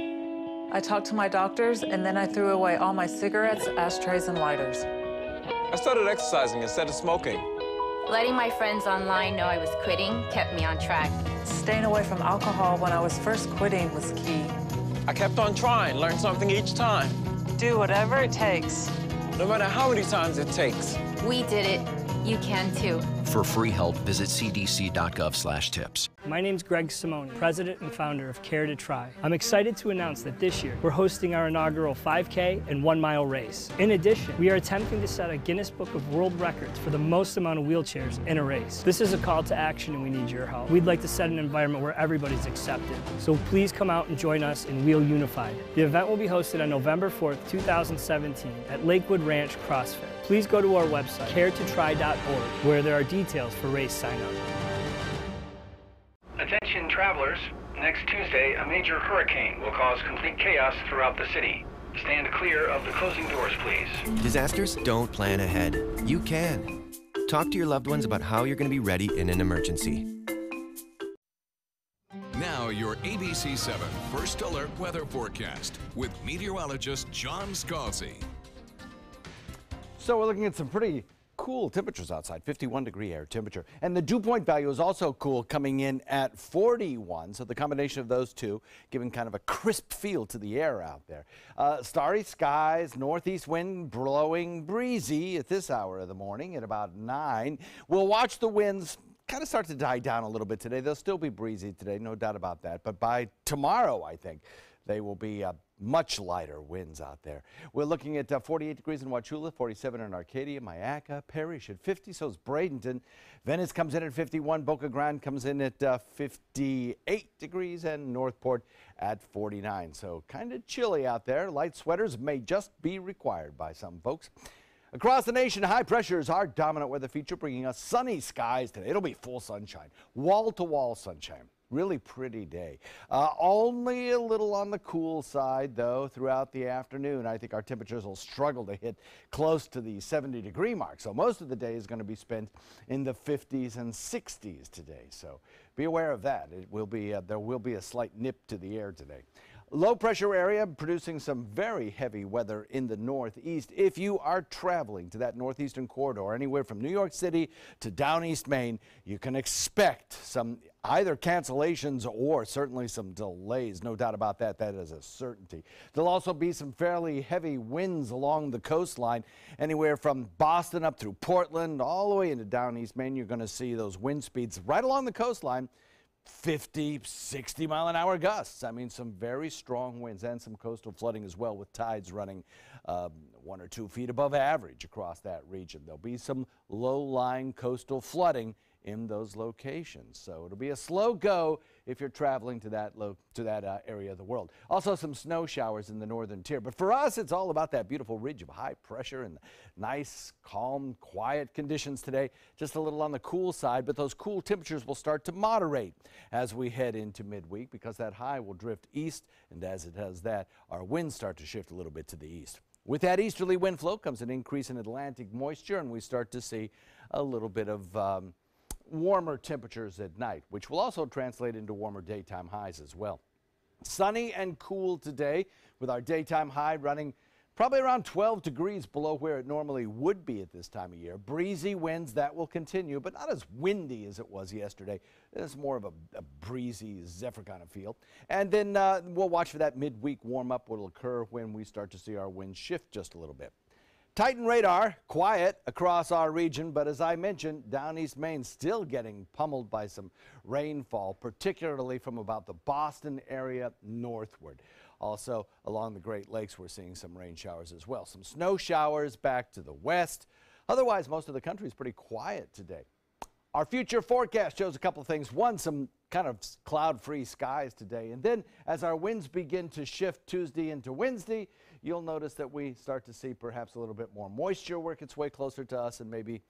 I talked to my doctors, and then I threw away all my cigarettes, ashtrays, and lighters. I started exercising instead of smoking. Letting my friends online know I was quitting kept me on track. Staying away from alcohol when I was first quitting was key. I kept on trying, learned something each time. Do whatever it takes. No matter how many times it takes. We did it. You can too. For free help, visit cdc.gov/tips. My name's Greg Simone, president and founder of Care to Try. I'm excited to announce that this year we're hosting our inaugural 5K and 1-mile race. In addition, we are attempting to set a Guinness Book of World Records for the most amount of wheelchairs in a race. This is a call to action and we need your help. We'd like to set an environment where everybody's accepted. So please come out and join us in Wheel Unified. The event will be hosted on November 4th, 2017 at Lakewood Ranch CrossFit. Please go to our website, caretotry.org, where there are details for race sign-up. Attention travelers, next Tuesday a major hurricane will cause complete chaos throughout the city. Stand clear of the closing doors, please. Disasters don't plan ahead. You can. Talk to your loved ones about how you're going to be ready in an emergency. Now your ABC 7 First Alert Weather Forecast with meteorologist John Scalzi. So we're looking at some pretty cool temperatures outside, 51-degree air temperature. And the dew point value is also cool, coming in at 41. So the combination of those two giving kind of a crisp feel to the air out there. Starry skies, northeast wind blowing breezy at this hour of the morning at about 9. We'll watch the winds kind of start to die down a little bit today. They'll still be breezy today, no doubt about that. But by tomorrow, I think, they will be much lighter winds out there. We're looking at 48 degrees in Wauchula, 47 in Arcadia, Mayaca, Parrish at 50, so is Bradenton. Venice comes in at 51, Boca Grande comes in at 58 degrees, and Northport at 49. So kind of chilly out there. Light sweaters may just be required by some folks. Across the nation, high pressures are dominant weather feature, bringing us sunny skies today. It'll be full sunshine, wall-to-wall sunshine. Really pretty day. Only a little on the cool side, though, throughout the afternoon. I think our temperatures will struggle to hit close to the 70-degree mark. So most of the day is going to be spent in the 50s and 60s today. So be aware of that. It will be there will be a slight nip to the air today. Low pressure area producing some very heavy weather in the northeast. If you are traveling to that northeastern corridor, anywhere from New York City to down East Maine, you can expect some either cancellations or certainly some delays. No doubt about that. That is a certainty. There'll also be some fairly heavy winds along the coastline, anywhere from Boston up through Portland, all the way into down East Maine. You're going to see those wind speeds right along the coastline 50, 60-mile-an-hour gusts. I mean, some very strong winds and some coastal flooding as well, with tides running 1 or 2 feet above average across that region. There'll be some low-lying coastal flooding in those locations. So it'll be a slow go if you're traveling to that area of the world. Also some snow showers in the northern tier. But for us, it's all about that beautiful ridge of high pressure and nice, calm, quiet conditions today. Just a little on the cool side, but those cool temperatures will start to moderate as we head into midweek, because that high will drift east, and as it does that, our winds start to shift a little bit to the east. With that easterly wind flow comes an increase in Atlantic moisture, and we start to see a little bit of warmer temperatures at night, which will also translate into warmer daytime highs as well. Sunny and cool today, with our daytime high running probably around 12 degrees below where it normally would be at this time of year. Breezy winds, that will continue, but not as windy as it was yesterday. It's more of a breezy zephyr kind of feel. And then we'll watch for that midweek warm up, what will occur when we start to see our winds shift just a little bit. Titan radar, quiet across our region, but as I mentioned, down East Maine still getting pummeled by some rainfall, particularly from about the Boston area northward. Also, along the Great Lakes, we're seeing some rain showers as well. Some snow showers back to the west. Otherwise, most of the country is pretty quiet today. Our future forecast shows a couple of things. One, some kind of cloud-free skies today. And then as our winds begin to shift Tuesday into Wednesday, you'll notice that we start to see perhaps a little bit more moisture work its way closer to us, and maybe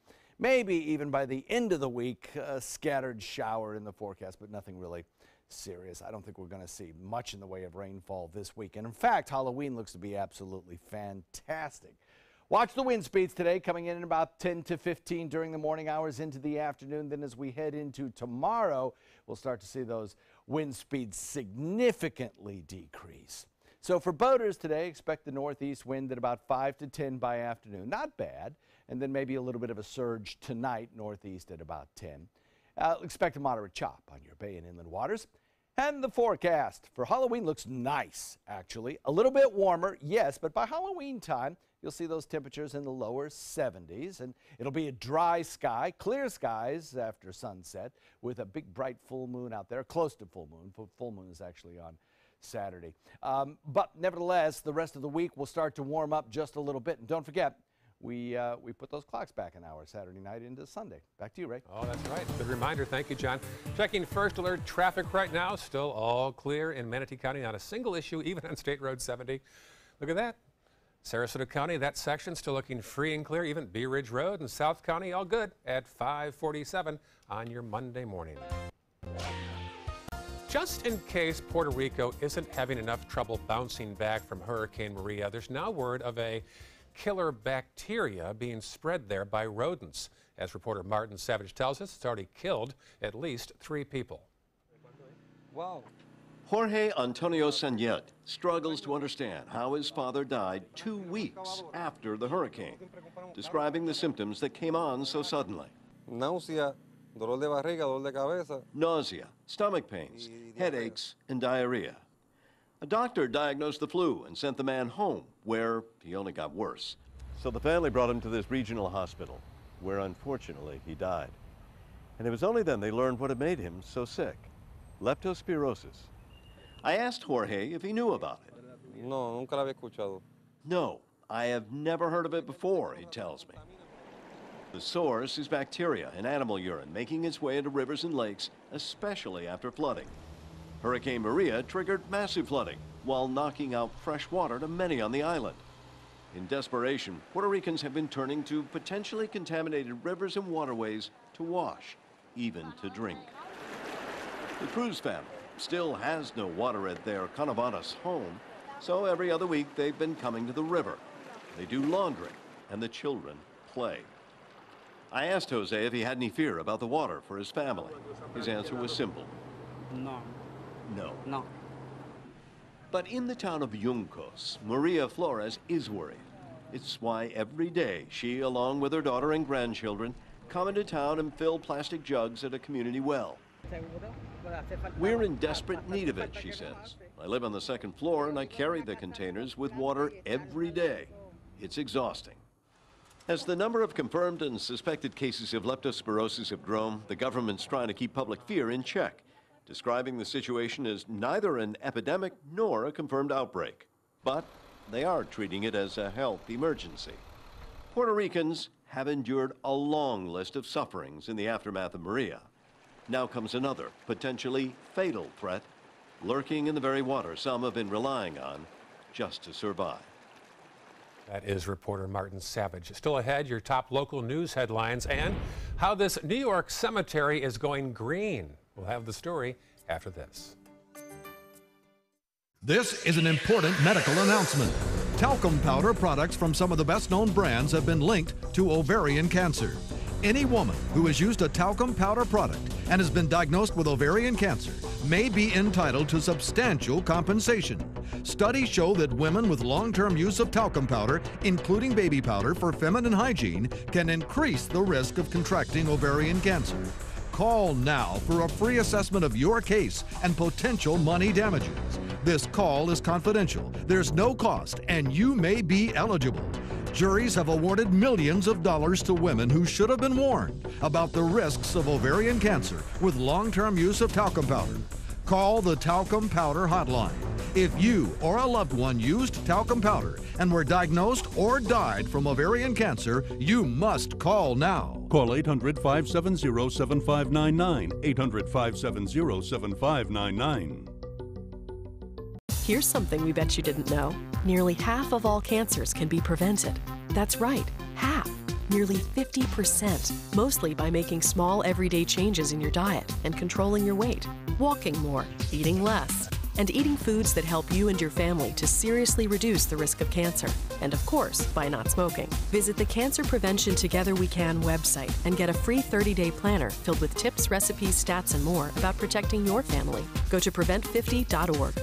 even by the end of the week, a scattered shower in the forecast, but nothing really serious. I don't think we're going to see much in the way of rainfall this week. And in fact, Halloween looks to be absolutely fantastic. Watch the wind speeds today, coming in at about 10 to 15 during the morning hours into the afternoon. Then as we head into tomorrow, we'll start to see those wind speeds significantly decrease. So for boaters today, expect the northeast wind at about 5 to 10 by afternoon. Not bad. And then maybe a little bit of a surge tonight, northeast at about 10. Expect a moderate chop on your bay and inland waters. And the forecast for Halloween looks nice, actually. A little bit warmer, yes, but by Halloween time, you'll see those temperatures in the lower 70s, and it'll be a dry sky, clear skies after sunset, with a big bright full moon out there, close to full moon. Full moon is actually on Saturday. But nevertheless, the rest of the week will start to warm up just a little bit. And don't forget, we put those clocks back an hour Saturday night into Sunday. Back to you, Ray. Oh, that's right. Good reminder. Thank you, John. Checking first alert traffic right now. Still all clear in Manatee County. Not a single issue, even on State Road 70. Look at that. Sarasota County, that section still looking free and clear. Even Bee Ridge Road and South County, all good at 5:47 on your Monday morning. Just in case Puerto Rico isn't having enough trouble bouncing back from Hurricane Maria, there's now word of a killer bacteria being spread there by rodents. As reporter Martin Savage tells us, it's already killed at least 3 people. Wow. Jorge Antonio Sañet struggles to understand how his father died 2 weeks after the hurricane, describing the symptoms that came on so suddenly. Nausea, dolor de barriga, dolor de cabeza. Nausea, stomach pains, headaches, and diarrhea. A doctor diagnosed the flu and sent the man home, where he only got worse. So the family brought him to this regional hospital, where unfortunately he died. And it was only then they learned what had made him so sick: leptospirosis. I asked Jorge if he knew about it. No, nunca la había escuchado. No, I have never heard of it before, he tells me. The source is bacteria in animal urine making its way into rivers and lakes, especially after flooding. Hurricane Maria triggered massive flooding while knocking out fresh water to many on the island. In desperation, Puerto Ricans have been turning to potentially contaminated rivers and waterways to wash, even to drink. The Cruz family still has no water at their Canavanas home, so every other week they've been coming to the river. They do laundry, and the children play. I asked Jose if he had any fear about the water for his family. His answer was simple. No. No. No. But in the town of Juncos, Maria Flores is worried. It's why every day she, along with her daughter and grandchildren, come into town and fill plastic jugs at a community well. We're in desperate need of it, she says. I live on the 2nd floor and I carry the containers with water every day. It's exhausting. As the number of confirmed and suspected cases of leptospirosis have grown, the government's trying to keep public fear in check. describing the situation as neither an epidemic nor a confirmed outbreak. But they are treating it as a health emergency. Puerto Ricans have endured a long list of sufferings in the aftermath of Maria. Now comes another potentially fatal threat lurking in the very water some have been relying on just to survive. That is reporter Martin Savage. Still ahead, your top local news headlines and how this New York cemetery is going green. We'll have the story after this. This is an important medical announcement. Talcum powder products from some of the best-known brands have been linked to ovarian cancer. Any woman who has used a talcum powder product and has been diagnosed with ovarian cancer may be entitled to substantial compensation. Studies show that women with long-term use of talcum powder, including baby powder for feminine hygiene, can increase the risk of contracting ovarian cancer. Call now for a free assessment of your case and potential money damages. This call is confidential, there's no cost, and you may be eligible. Juries have awarded millions of dollars to women who should have been warned about the risks of ovarian cancer with long-term use of talcum powder. Call the Talcum Powder Hotline. If you or a loved one used talcum powder and were diagnosed or died from ovarian cancer, you must call now. Call 800-570-7599, 800-570-7599. Here's something we bet you didn't know. Nearly half of all cancers can be prevented. That's right, half. Nearly 50%, mostly by making small everyday changes in your diet and controlling your weight, walking more, eating less, and eating foods that help you and your family to seriously reduce the risk of cancer. And of course, by not smoking. Visit the Cancer Prevention Together We Can website and get a free 30-day planner filled with tips, recipes, stats, and more about protecting your family. Go to prevent50.org.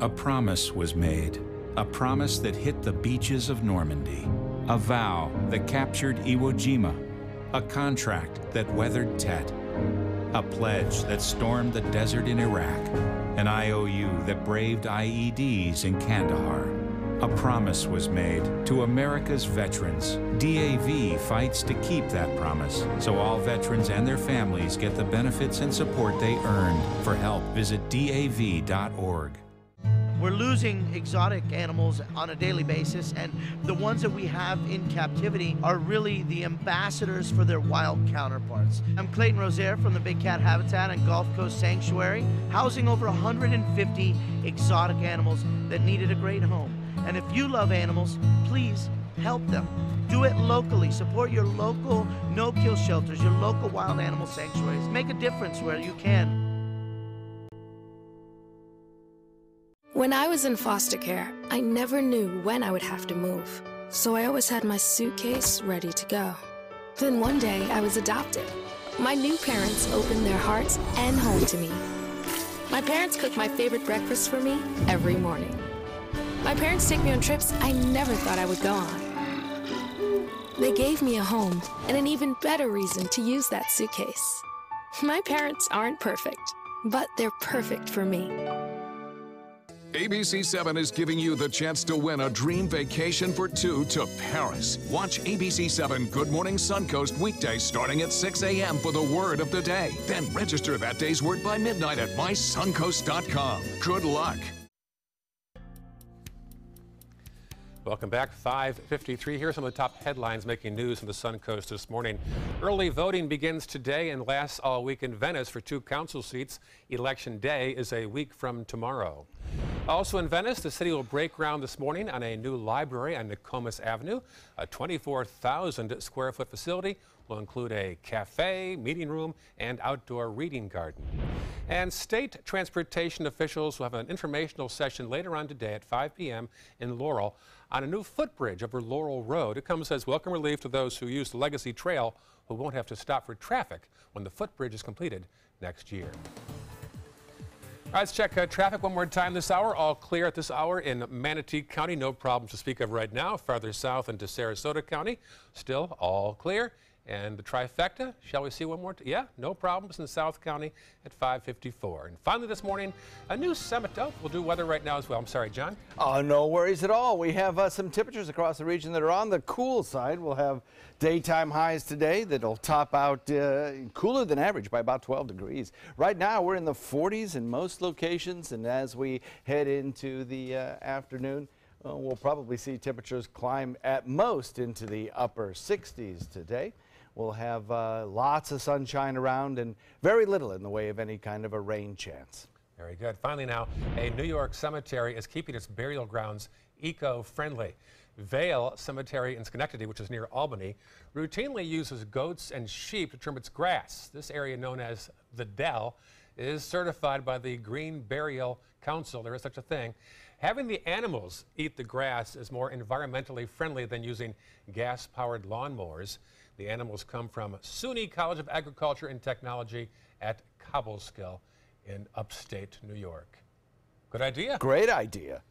A promise was made, a promise that hit the beaches of Normandy, a vow that captured Iwo Jima, a contract that weathered Tet, a pledge that stormed the desert in Iraq, an IOU that braved IEDs in Kandahar. A promise was made to America's veterans. DAV fights to keep that promise, so all veterans and their families get the benefits and support they earned. For help, visit DAV.org. We're losing exotic animals on a daily basis, and the ones that we have in captivity are really the ambassadors for their wild counterparts. I'm Clayton Rozier from the Big Cat Habitat and Gulf Coast Sanctuary, housing over 150 exotic animals that needed a great home. And if you love animals, please help them. Do it locally. Support your local no-kill shelters, your local wild animal sanctuaries. Make a difference where you can. When I was in foster care, I never knew when I would have to move, so I always had my suitcase ready to go. Then one day, I was adopted. My new parents opened their hearts and home to me. My parents cook my favorite breakfast for me every morning. My parents take me on trips I never thought I would go on. They gave me a home and an even better reason to use that suitcase. My parents aren't perfect, but they're perfect for me. ABC7 is giving you the chance to win a dream vacation for two to Paris. Watch ABC7 Good Morning Suncoast weekdays starting at 6 a.m. for the word of the day. Then register that day's word by midnight at mysuncoast.com. Good luck. Welcome back. 5:53. Here are some of the top headlines making news from the Suncoast this morning. Early voting begins today and lasts all week in Venice for 2 council seats. Election day is a week from tomorrow. Also in Venice, the city will break ground this morning on a new library on Nokomis Avenue. A 24,000 square foot facility will include a cafe, meeting room, and outdoor reading garden. And state transportation officials will have an informational session later on today at 5 p.m. in Laurel on a new footbridge over Laurel Road. It comes as welcome relief to those who use the Legacy Trail, who won't have to stop for traffic when the footbridge is completed next year. All right, let's check traffic one more time this hour. All clear at this hour in Manatee County. No problems to speak of right now. Farther south into Sarasota County, still all clear. And the trifecta, shall we see one more? Yeah, no problems in South County at 5:54. And finally this morning, a new cemetery. We'll do weather right now as well. I'm sorry, John. Oh, no worries at all. We have some temperatures across the region that are on the cool side. We'll have daytime highs today that'll top out cooler than average by about 12 degrees. Right now, we're in the 40s in most locations, and as we head into the afternoon, we'll probably see temperatures climb at most into the upper 60s today. We'll have lots of sunshine around and very little in the way of any kind of a rain chance. Very good. Finally now, a New York cemetery is keeping its burial grounds eco-friendly. Vale Cemetery in Schenectady, which is near Albany, routinely uses goats and sheep to trim its grass. This area, known as the Dell, is certified by the Green Burial Council. There is such a thing. Having the animals eat the grass is more environmentally friendly than using gas-powered lawnmowers. The animals come from SUNY College of Agriculture and Technology at Cobleskill in upstate New York. Good idea. Great idea.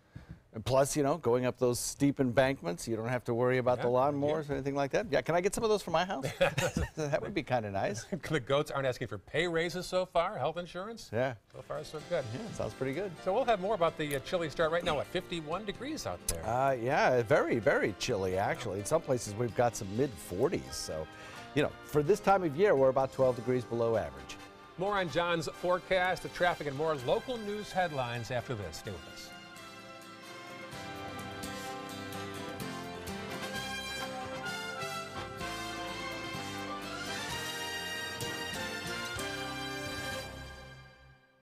And plus, you know, going up those steep embankments, you don't have to worry about the lawnmowers or anything like that. Yeah, can I get some of those for my house? That would be kind of nice. The goats aren't asking for pay raises so far, health insurance? Yeah. So far, so good. Yeah, sounds pretty good. So we'll have more about the chilly start right now at 51 degrees out there. Yeah, very, very chilly, actually. In some places, we've got some mid-40s. So, you know, for this time of year, we're about 12 degrees below average. More on John's forecast, the traffic, and more local news headlines after this. Stay with us.